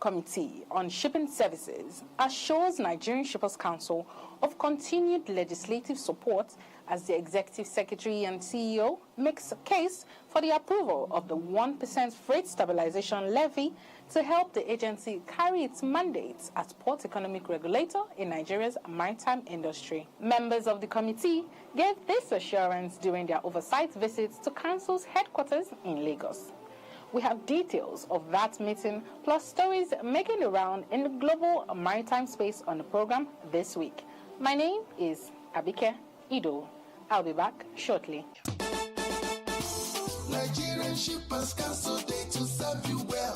Committee on Shipping Services assures Nigerian Shippers Council of continued legislative support as the Executive Secretary and CEO makes a case for the approval of the 1% freight stabilization levy to help the agency carry its mandates as port economic regulator in Nigeria's maritime industry. Members of the committee gave this assurance during their oversight visits to Council's headquarters in Lagos. We have details of that meeting, plus stories making the round in the global maritime space on the program this week. My name is Abike Ido. I'll be back shortly. Nigerian Shippers Council, they to serve you well.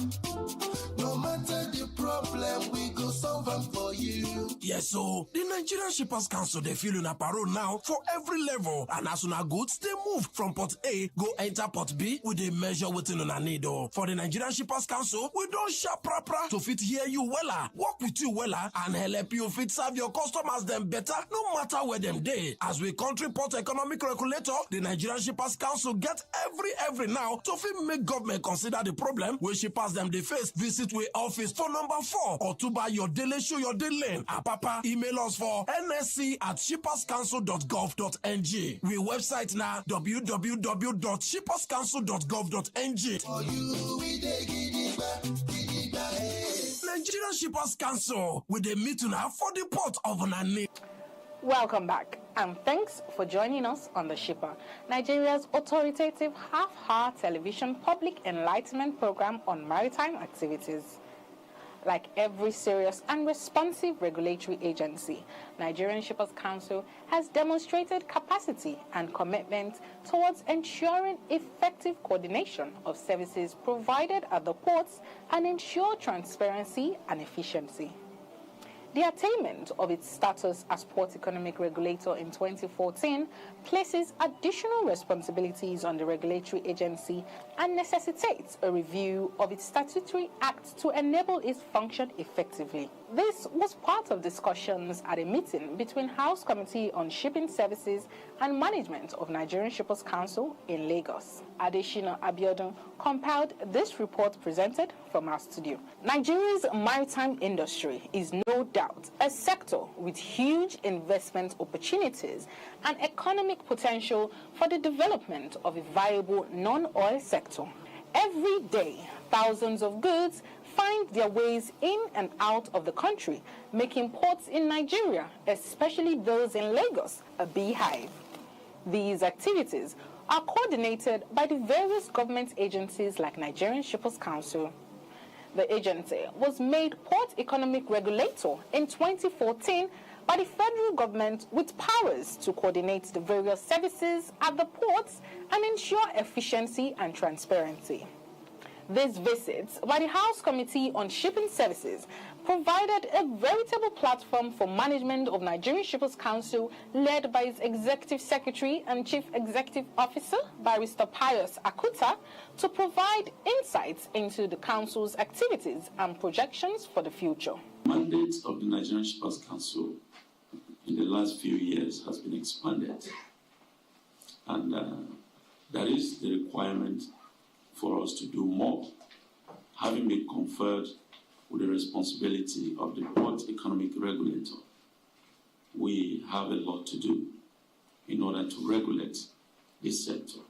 No matter the problem, we go solve them for you. Yes, so the Nigerian Shippers Council, they feel in a parole now for every level. And as soon as goods, they move from port A, go enter port B with a measure within on a needle. For the Nigerian Shippers Council, we don't sharp proper to fit hear you wella, work with you wella, and help you fit serve your customers them better, no matter where them day. As we country port economic regulator, the Nigerian Shippers Council get every now to fit make government consider the problem where shippers them they face. Visit we office for number 4 or to buy your daily show your daily. Papa, email us for nsc@shipperscouncil.gov.ng. We website now www.shipperscouncil.gov.ng. For you, we dey gidigba, Nigerian Shippers Council with the meeting now for the port of Nani. Welcome back, and thanks for joining us on The Shipper, Nigeria's authoritative half-hour television public enlightenment program on maritime activities. Like every serious and responsive regulatory agency, Nigerian Shippers Council has demonstrated capacity and commitment towards ensuring effective coordination of services provided at the ports and ensure transparency and efficiency. The attainment of its status as Port Economic Regulator in 2014 places additional responsibilities on the regulatory agency and necessitates a review of its statutory acts to enable its function effectively. This was part of discussions at a meeting between House Committee on Shipping Services and Management of Nigerian Shippers Council in Lagos. Adeshina Abiodun compiled this report presented from our studio. Nigeria's maritime industry is no doubt a sector with huge investment opportunities and economic potential for the development of a viable non-oil sector. Every day, thousands of goods find their ways in and out of the country, making ports in Nigeria, especially those in Lagos, a beehive. These activities are coordinated by the various government agencies like Nigerian Shippers Council. The agency was made Port Economic Regulator in 2014 by the federal government with powers to coordinate the various services at the ports and ensure efficiency and transparency. These visits by the House Committee on Shipping Services provided a veritable platform for management of Nigerian Shippers Council, led by its Executive Secretary and Chief Executive Officer, Barrister Pius Akuta, to provide insights into the Council's activities and projections for the future. The mandate of the Nigerian Shippers Council in the last few years has been expanded, and that is the requirement for us to do more, having been conferred with the responsibility of the Port Economic Regulator. We have a lot to do in order to regulate this sector.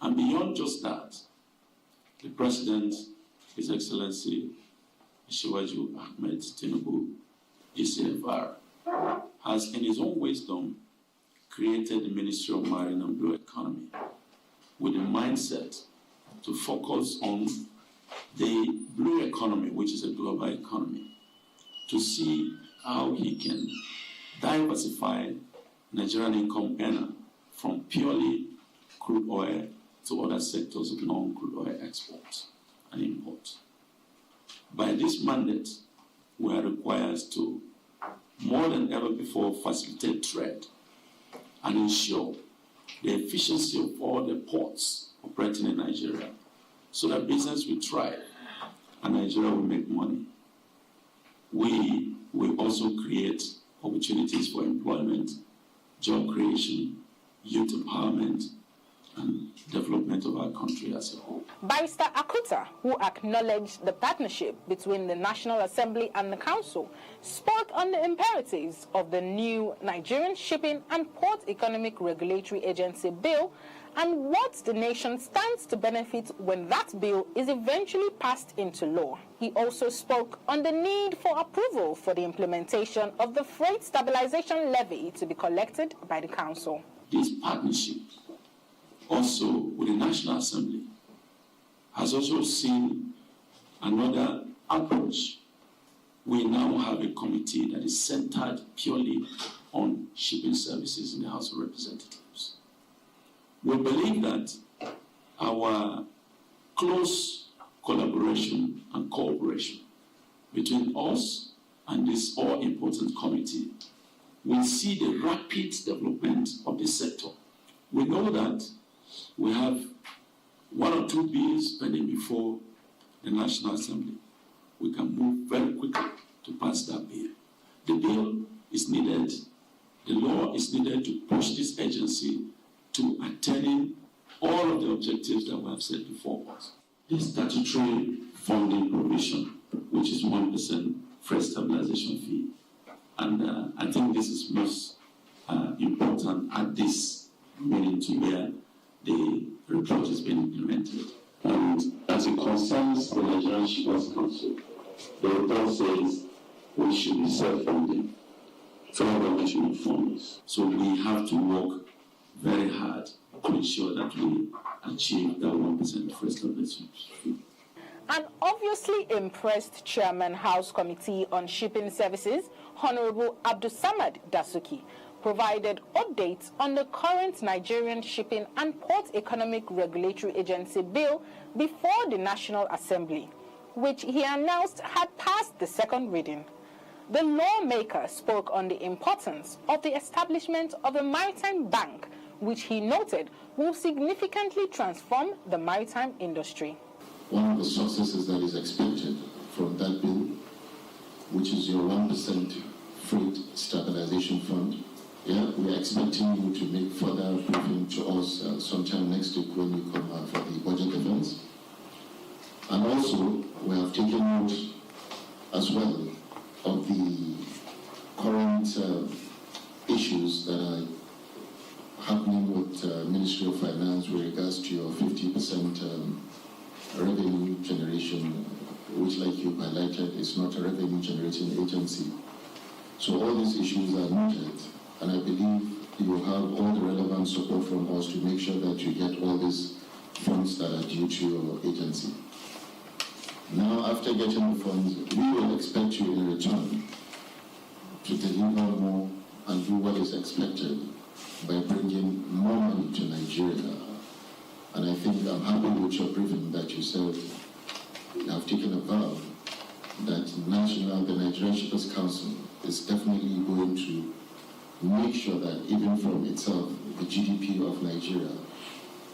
And beyond just that, the President, His Excellency Shiwaju Ahmed Tinubu, GCFR, has in his own wisdom created the Ministry of Marine and Blue Economy with a mindset to focus on the blue economy, which is a global economy, to see how he can diversify Nigerian income earner from purely crude oil to other sectors of non-crude oil export and import. By this mandate, we are required to, more than ever before, facilitate trade and ensure the efficiency of all the ports operating in Nigeria, so that business will thrive and Nigeria will make money. We will also create opportunities for employment, job creation, youth empowerment, and development of our country as a whole. Barrister Akuta, who acknowledged the partnership between the National Assembly and the Council, spoke on the imperatives of the new Nigerian Shipping and Port Economic Regulatory Agency Bill and what the nation stands to benefit when that bill is eventually passed into law. He also spoke on the need for approval for the implementation of the Freight Stabilization Levy to be collected by the Council. This partnership, also with the National Assembly, has also seen another approach. We now have a committee that is centered purely on shipping services in the House of Representatives. We believe that our close collaboration and cooperation between us and this all-important committee will see the rapid development of the sector. We know that we have 1 or 2 bills pending before the National Assembly. We can move very quickly to pass that bill. The bill is needed, the law is needed to push this agency to attaining all of the objectives that we have set before us. The statutory funding provision, which is 1% freight stabilization fee. And I think this is most important at this meeting to where the report has been implemented. And as it concerns the Nigerian Shippers Council, the report says we should be self-funding. Federal government should be funding. So we have to work very hard to ensure that we achieve that 1% freight stabilization fee. An obviously impressed Chairman House Committee on Shipping Services, Honorable Abdulsamad Dasuki, provided updates on the current Nigerian Shipping and Port Economic Regulatory Agency Bill before the National Assembly, which he announced had passed the second reading. The lawmaker spoke on the importance of the establishment of a maritime bank, which he noted will significantly transform the maritime industry. One of the successes that is expected from that bill, which is your 1% freight stabilization fund. Yeah, we are expecting you to make further briefing to us sometime next week when you come for the budget events. And also, we have taken note as well of the current issues that are happening with Ministry of Finance with regards to your 50% revenue generation, which, like you highlighted, is not a revenue generating agency. So all these issues are noted, and I believe you will have all the relevant support from us to make sure that you get all these funds that are due to your agency. Now, after getting the funds, we will expect you in return to deliver more and do what is expected by bringing more money to Nigeria. And I think I'm happy with your briefing that you said you have taken a vow that the Nigerian Shippers Council is definitely going to make sure that even from itself, the GDP of Nigeria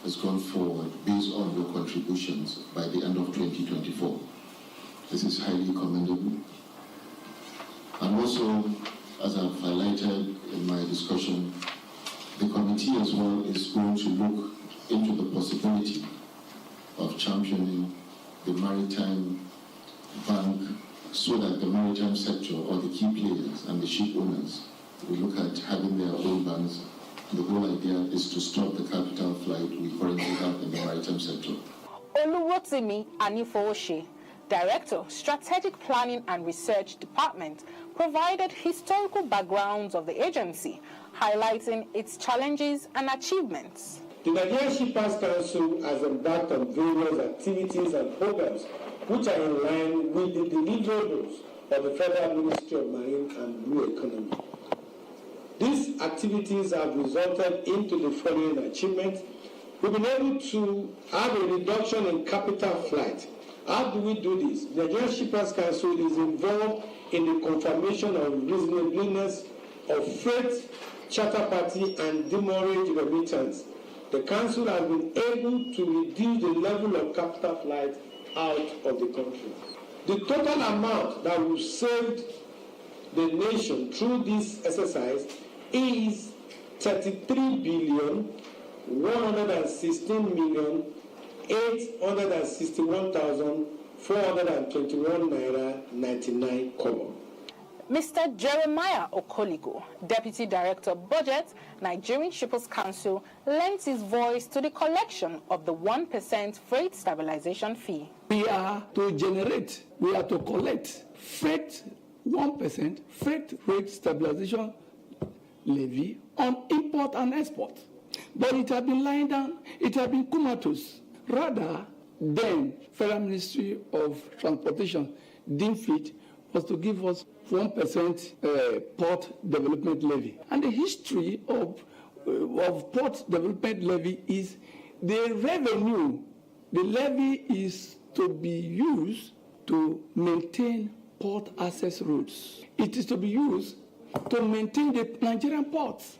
has gone forward based on your contributions by the end of 2024. This is highly commendable. And also, as I've highlighted in my discussion, the committee as well is going to look into the possibility of championing the maritime bank so that the maritime sector or the key players and the ship owners will look at having their own banks. The whole idea is to stop the capital flight we currently have in the maritime sector. Oluwotimi Anifowoshe, Director, Strategic Planning and Research Department, provided historical backgrounds of the agency, highlighting its challenges and achievements. The Nigerian Shippers Council has embarked on various activities and programs which are in line with the deliverables of the Federal Ministry of Marine and Blue Economy. These activities have resulted into the following achievements. We've been able to have a reduction in capital flight. How do we do this? The Nigerian Shippers Council is involved in the confirmation of reasonableness of freight, charter party, and demurrage remittance. The Council has been able to reduce the level of capital flight out of the country. The total amount that we've saved the nation through this exercise is 33 116,861,421 naira 99 kobo. Mr. Jeremiah Okoligo, Deputy Director Budget, Nigerian Shippers Council, lent his voice to the collection of the 1% freight stabilization fee. We are to collect freight 1% freight rate stabilization levy on import and export. But it has been lying down, it has been comatose. Rather, then Federal Ministry of Transportation deemed fit was to give us 1% port development levy. And the history of port development levy is the revenue. The levy is to be used to maintain port access roads. It is to be used to maintain the Nigerian ports.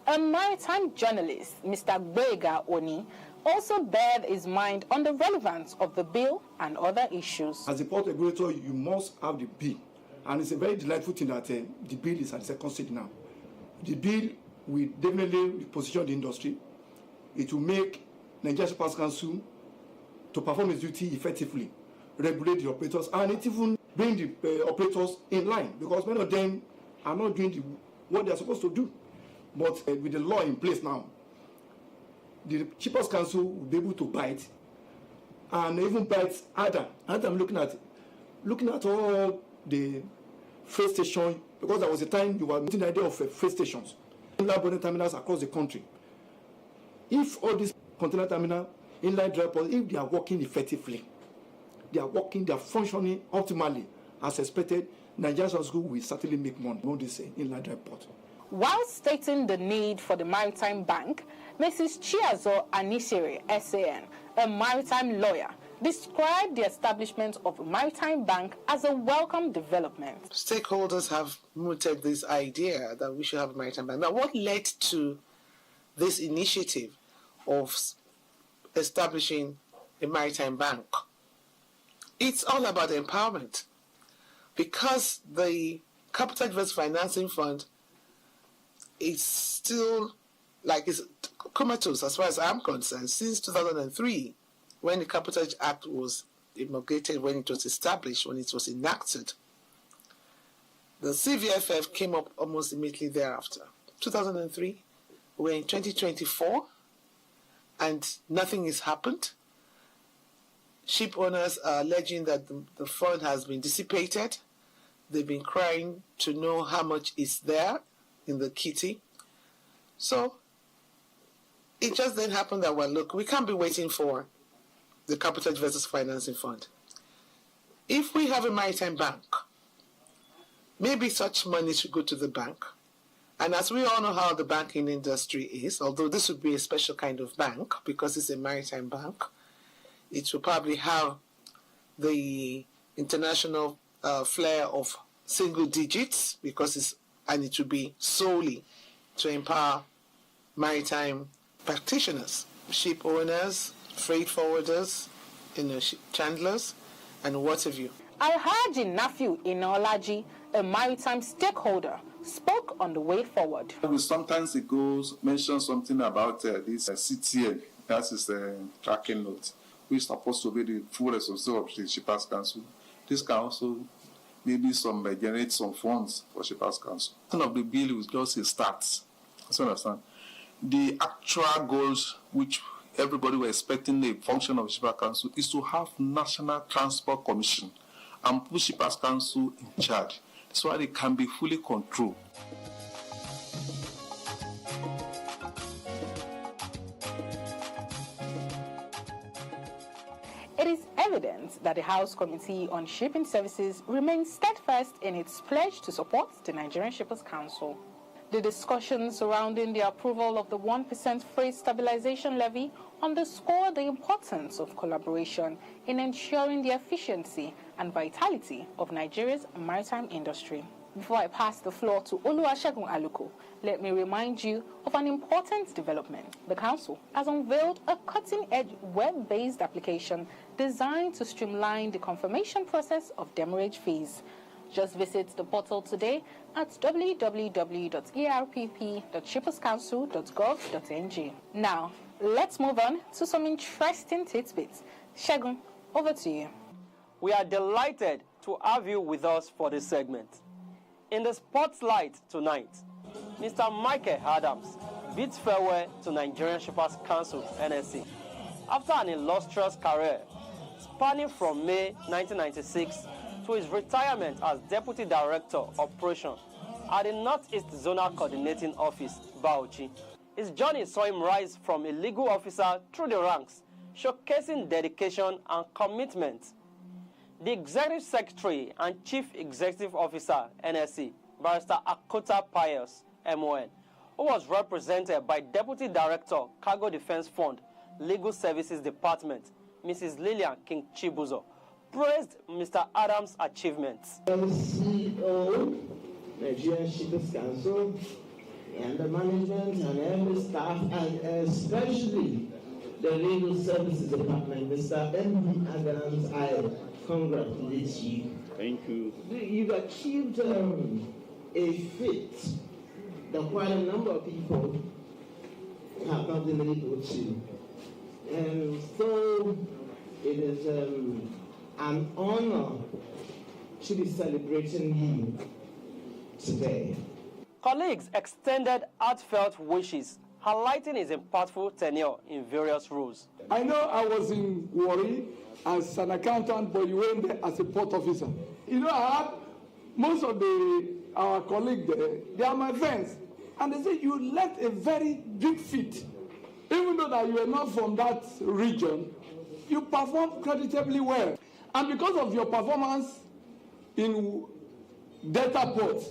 A maritime journalist, Mr. Gbega Oni, also bared his mind on the relevance of the bill and other issues. As a port regulator, you must have the bill. And it's a very delightful thing that the bill is at the second stage now. The bill will definitely position the industry. It will make Nigerian Shippers Council to perform its duty effectively, regulate the operators, and it even bring the operators in line, because many of them are not doing what they are supposed to do. But with the law in place now, the Shippers Council will be able to bite, and even bite harder. And I'm looking at all the freight station, because there was a time you were meeting the idea of freight stations, inland border terminals across the country. If all these container terminal, inland dry ports, if they are working effectively, they are functioning optimally as expected, Nigerian School will certainly make money on this inland dry port. While stating the need for the Maritime Bank, Mrs. Chiazo Anisiri, SAN, a maritime lawyer, described the establishment of a maritime bank as a welcome development. Stakeholders have mooted this idea that we should have a maritime bank. Now, what led to this initiative of establishing a maritime bank? It's all about empowerment, because the Capital Adverse Financing Fund is still it's comatose as far as I'm concerned since 2003, when the Capital Act was promulgated, when it was established, when it was enacted. The CVFF came up almost immediately thereafter. 2003, we're in 2024, and nothing has happened. Ship owners are alleging that the fund has been dissipated. They've been crying to know how much is there in the kitty. So it just then happened that, well, look, we can't be waiting for the Capital Adverse Financing Fund. If we have a maritime bank, maybe such money should go to the bank. And as we all know how the banking industry is, although this would be a special kind of bank because it's a maritime bank, it will probably have the international flair of single digits, because it will be solely to empower maritime practitioners, ship owners, freight forwarders, chandlers, and what have you. Alhaji Nafiu Inolaji, a maritime stakeholder, spoke on the way forward. We sometimes ago mentioned something about this CTN, that is the tracking note, which is supposed to be the full responsibility of the Shippers Council. This can also maybe generate some funds for Shippers Council. Some of the bill is just a start. You understand? The actual goals which everybody were expecting the function of Shippers Council is to have National Transport Commission and put Shippers Council in charge, so that it can be fully controlled. It is evident that the House Committee on Shipping Services remains steadfast in its pledge to support the Nigerian Shippers Council. The discussions surrounding the approval of the 1% freight stabilization levy underscore the importance of collaboration in ensuring the efficiency and vitality of Nigeria's maritime industry. Before I pass the floor to Oluwasegun Aluko, let me remind you of an important development. The Council has unveiled a cutting-edge web-based application designed to streamline the confirmation process of demurrage fees. Just visit the portal today at www.erpp.shipperscouncil.gov.ng. Now, Let's move on to some interesting tidbits. Shegun, over to you. We are delighted to have you with us for this segment. In the spotlight tonight, Mr. Michael Adams bids farewell to Nigerian Shippers Council, NSC, after an illustrious career spanning from May 1996 to his retirement as Deputy Director Operation at the Northeast Zonal Coordinating Office, Bauchi. His journey saw him rise from a legal officer through the ranks, showcasing dedication and commitment. The Executive Secretary and Chief Executive Officer, NSC, Barrister Akota Pius, MON, who was represented by Deputy Director, Cargo Defense Fund, Legal Services Department, Mrs. Lillian King Chibuzo, praised Mr. Adams' achievements. CEO, Nigerian Shippers Council, and the management and every staff, and especially the Legal Services Department, Mr. M.B. Adams, I congratulate you. Thank you. You've achieved a feat that quite a number of people have not been able to. And so it is an honor to be celebrating you today. Colleagues extended heartfelt wishes, highlighting his impactful tenure in various roles. I know I was in Warri as an accountant, but you went there as a port officer. You know, I had most of our colleagues there, they are my friends. And they say you left a very big feat. Even though that you are not from that region, you performed creditably well. And because of your performance in Delta Port,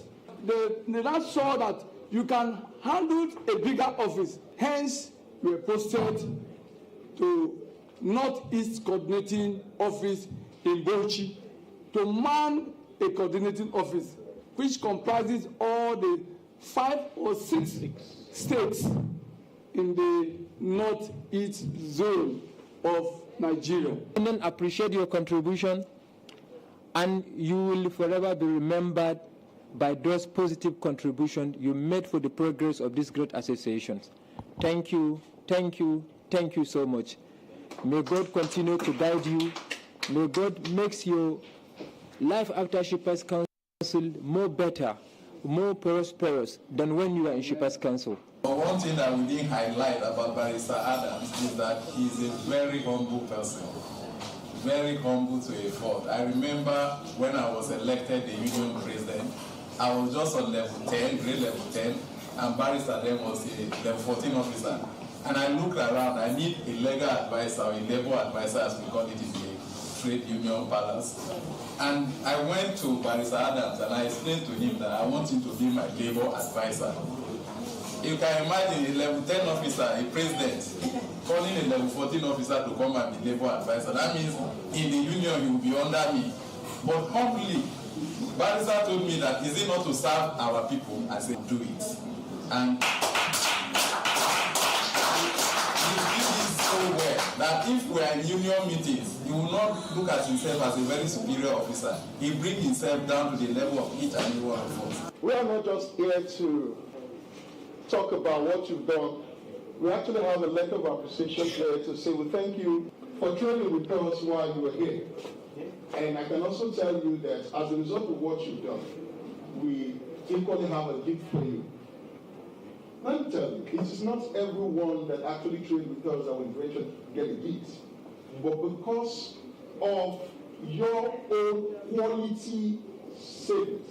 they now saw that you can handle a bigger office. Hence, you were posted to Northeast Coordinating Office in Bauchi to man a coordinating office, which comprises all the 5 or 6 states in the Northeast zone of Nigeria. I appreciate your contribution, and you will forever be remembered by those positive contributions you made for the progress of these great associations. Thank you, thank you, thank you so much. May God continue to guide you. May God make your life after Shippers Council more better, more prosperous than when you were in Shippers Council. But one thing that we didn't highlight about Barrister Adams is that he's a very humble person. Very humble to a fault. I remember when I was elected the union president, I was just on level 10, grade level 10, and Barrister then was a level 14 officer. And I looked around, I need a legal advisor, or a labor advisor as we call it in the trade union palace. And I went to Barrister Adams and I explained to him that I want him to be my labor advisor. You can imagine a level 10 officer, a president, calling a level 14 officer to come and be labor advisor. That means in the union he will be under me. But humbly, Barrister told me that is it not to serve our people? I said, do it. And he did this so well that if we are in union meetings, he will not look at himself as a very superior officer. He brings himself down to the level of each and every one of us. We are not just here to talk about what you've done. We actually have a letter of appreciation here to say we thank you for training with us while you were here. And I can also tell you that as a result of what you've done, we equally have a gift for you. Let me tell you, it is not everyone that actually trained with us that will eventually get a gift. But because of your own quality savings,